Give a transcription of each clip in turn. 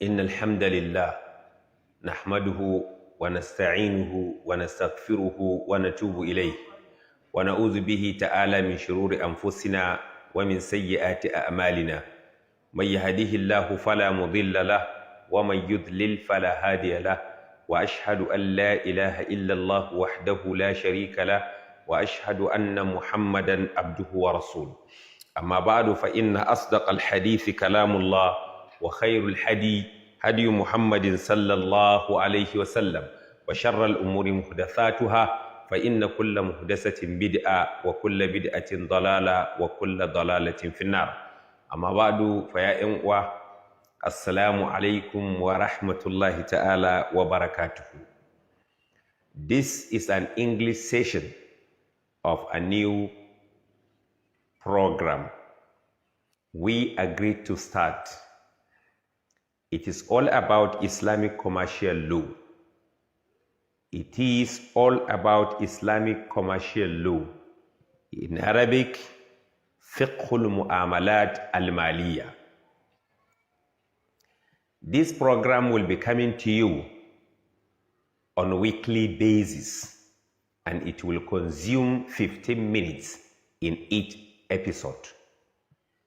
إن الحمد لله نحمده ونستعينه ونستغفره ونتوب إليه ونعوذ به تعالى من شرور أنفسنا ومن سيئات أعمالنا من يهده الله فلا مضل له ومن يضلل فلا هادي له وأشهد أن لا إله إلا الله وحده لا شريك له وأشهد أن محمدا عبده ورسوله أما بعد فإن أصدق الحديث كلام الله وخير الحدي هدي محمد صلى الله عليه وسلم وشر الأمور محدثاتها فإن كل محدثة بدعة وكل بدعة ضلالة وكل ضلالة في النار أما بعد فيا إخوة السلام عليكم ورحمة الله تعالى وبركاته. This is an English session of a new program we agreed to start. It is all about Islamic commercial law. It is all about Islamic commercial law. In Arabic, fiqhul mu'amalat al-maliyah. This program will be coming to you on a weekly basis, and it will consume 15 minutes in each episode.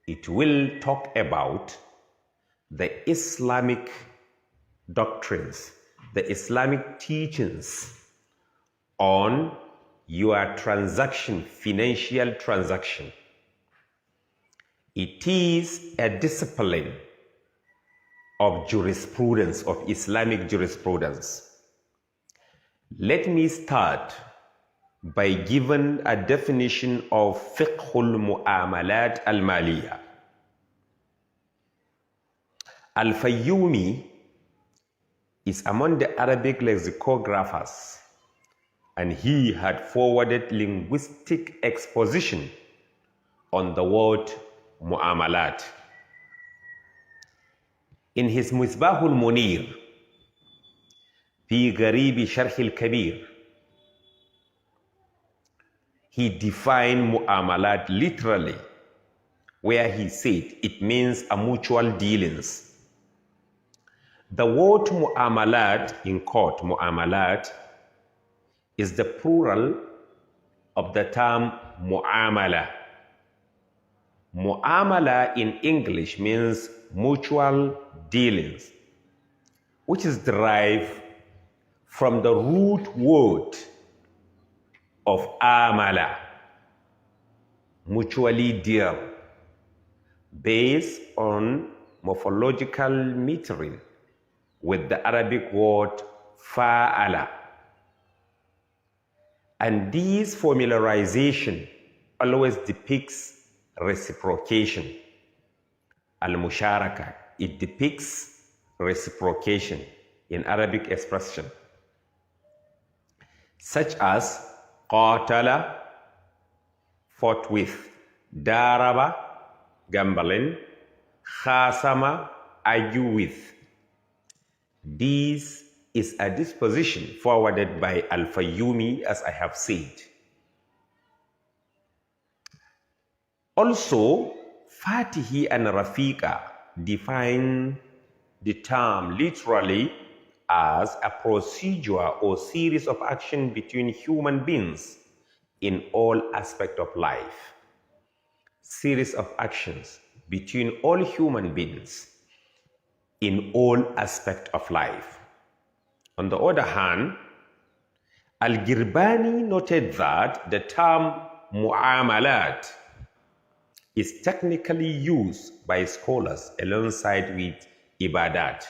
It will talk about the Islamic doctrines, the Islamic teachings on your transaction, financial transaction. It is a discipline of jurisprudence, of Islamic jurisprudence. Let me start by giving a definition of fiqhul mu'amalat al-maliyah. Al-Fayyumi is among the Arabic lexicographers, and he had forwarded linguistic exposition on the word mu'amalat. In his Misbahul Munir, fi Gharibi Sharh al-Kabir, he defined mu'amalat literally, where he said it means a mutual dealings. The word mu'amalat, in quote, mu'amalat, is the plural of the term mu'amala. Mu'amala in English means mutual dealings, which is derived from the root word of amala, mutually deal, based on morphological metering with the Arabic word fa'ala. And this formularization always depicts reciprocation. Al-musharaka, it depicts reciprocation in Arabic expression, such as qatala, fought with, daraba, gambling, khasama, argue with. This is a disposition forwarded by Al-Fayyumi, as I have said. Also, Fatihi and Rafiqa define the term literally as a procedure or series of action between human beings in all aspects of life. Series of actions between all human beings in all aspects of life. On the other hand, Al-Girbani noted that the term mu'amalat is technically used by scholars alongside with ibadat.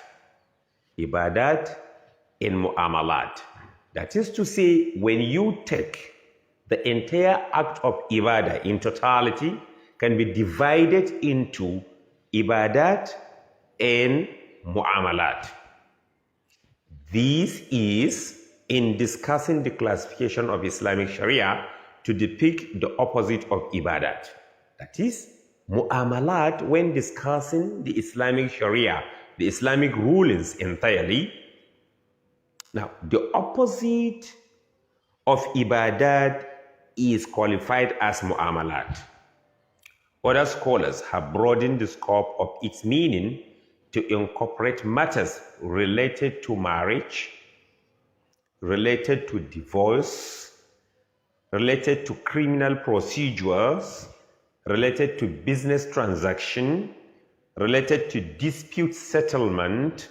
Ibadat and mu'amalat. That is to say, when you take the entire act of ibadah in totality, can be divided into ibadat and mu'amalat. This is in discussing the classification of Islamic Sharia to depict the opposite of ibadat. That is, mu'amalat when discussing the Islamic Sharia, the Islamic rulings entirely. Now, the opposite of ibadat is qualified as mu'amalat. Other scholars have broadened the scope of its meaning to incorporate matters related to marriage, related to divorce, related to criminal procedures, related to business transaction, related to dispute settlement,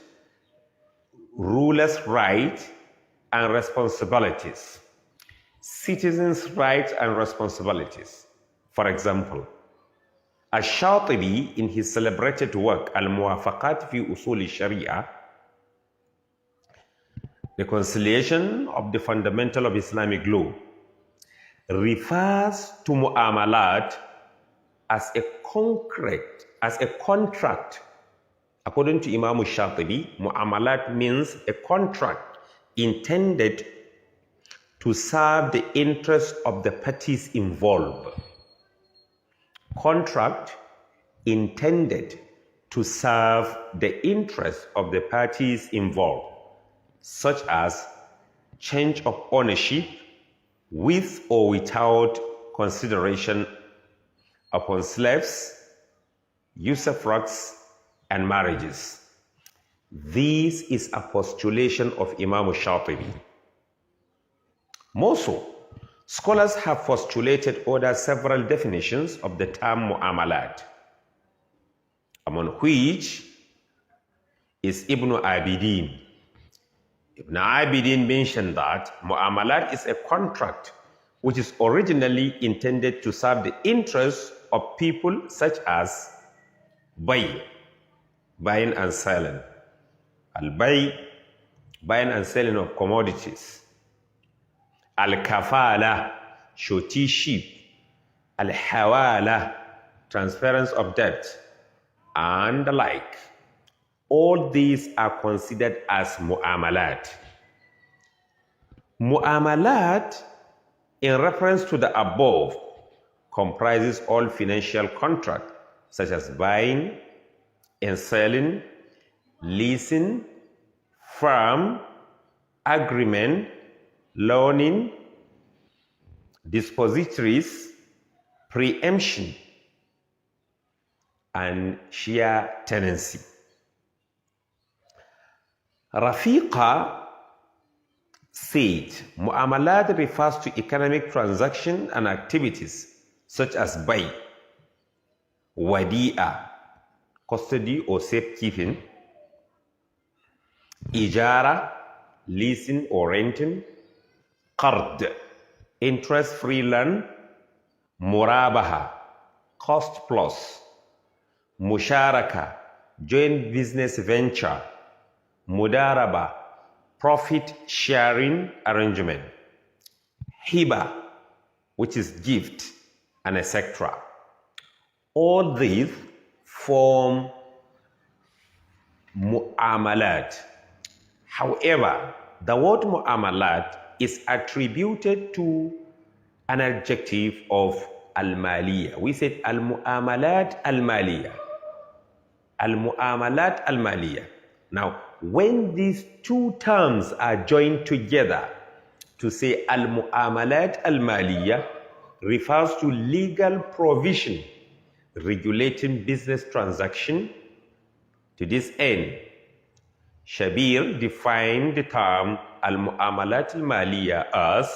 rulers' rights and responsibilities, citizens' rights and responsibilities. For example, Ash-Shatibi in his celebrated work Al-Muwafaqat fi Usul al-Sharia, the conciliation of the fundamental of Islamic law, refers to mu'amalat as a contract. According to Imam Shatibi, mu'amalat means a contract intended to serve the interest of the parties involved. Contract intended to serve the interest of the parties involved, such as change of ownership with or without consideration upon slaves, usufructs, and marriages. This is a postulation of Imam Shatibi. More so, scholars have postulated several definitions of the term mu'amalat, among which is Ibn Abidin. Ibn Abidin mentioned that mu'amalat is a contract which is originally intended to serve the interests of people such as buying and selling, buying and selling of commodities, al-kafala, suretyship, al-hawala, transference of debt, and the like. All these are considered as mu'amalat. Mu'amalat, in reference to the above, comprises all financial contracts such as buying and selling, leasing, firm, agreement, loaning, dispositories, preemption, and share tenancy. Rafiqa said, mu'amalat refers to economic transactions and activities such as buy, wadi'a, custody or safekeeping, ijara, leasing or renting, qard, interest-free loan, murabaha, cost plus, musharaka, joint business venture, mudaraba, profit sharing arrangement, hiba, which is gift, and etc. All these form mu'amalat. However, the word mu'amalat is attributed to an adjective of al-maliyah. We said al-mu'amalat al-maliyah. Al-mu'amalat al-maliyah. Now, when these two terms are joined together to say al-mu'amalat al-maliyah refers to legal provision regulating business transaction. To this end, Shabir defined the term al-mu'amalat al-maliyah as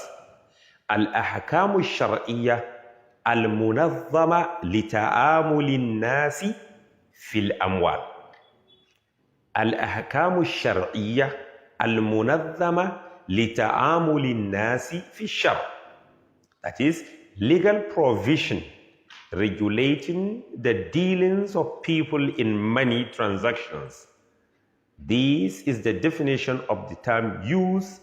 al-ahkam al-shar'iyyah al-munazzama li-ta'amuli an-nasi fil amwal. Al-ahkam al-shar'iyyah al-munazzama li-ta'amuli an-nasi fi shar. That is, legal provision regulating the dealings of people in money transactions. This is the definition of the term used.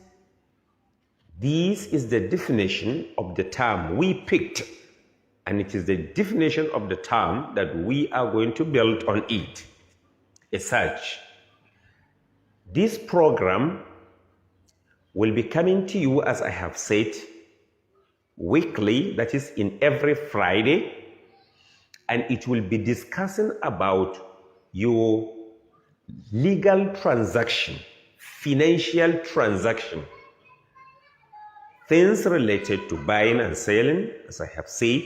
This is the definition of the term we picked, and it is the definition of the term that we are going to build on it. As such, this program will be coming to you, as I have said, weekly, that is in every Friday, and it will be discussing about your legal transaction, financial transaction, things related to buying and selling, as I have said,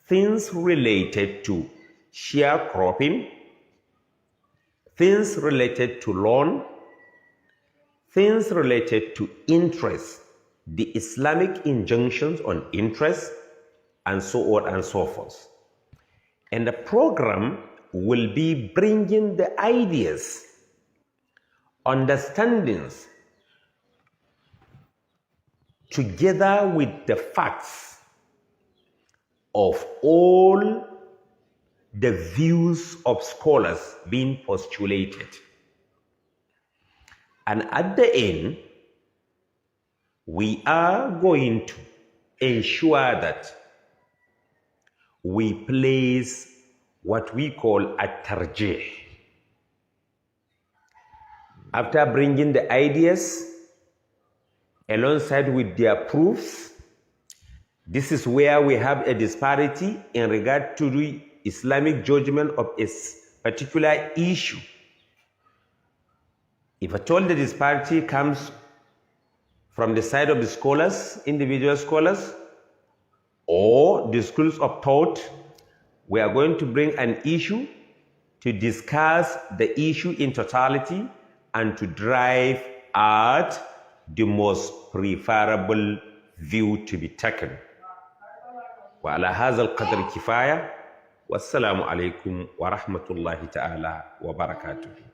things related to sharecropping, things related to loan, things related to interest, the Islamic injunctions on interest, and so on and so forth. And the program will be bringing the ideas, understandings, together with the facts of all the views of scholars being postulated. And at the end, we are going to ensure that we place what we call a tarjih. After bringing the ideas alongside with their proofs, this is where we have a disparity in regard to the Islamic judgment of a particular issue. If at all the disparity comes from the side of the scholars, individual scholars, or the schools of thought, we are going to bring an issue to discuss the issue in totality and to drive at the most preferable view to be taken. وعلى هذا القدر كفاية والسلام عليكم ورحمة الله تعالى وبركاته.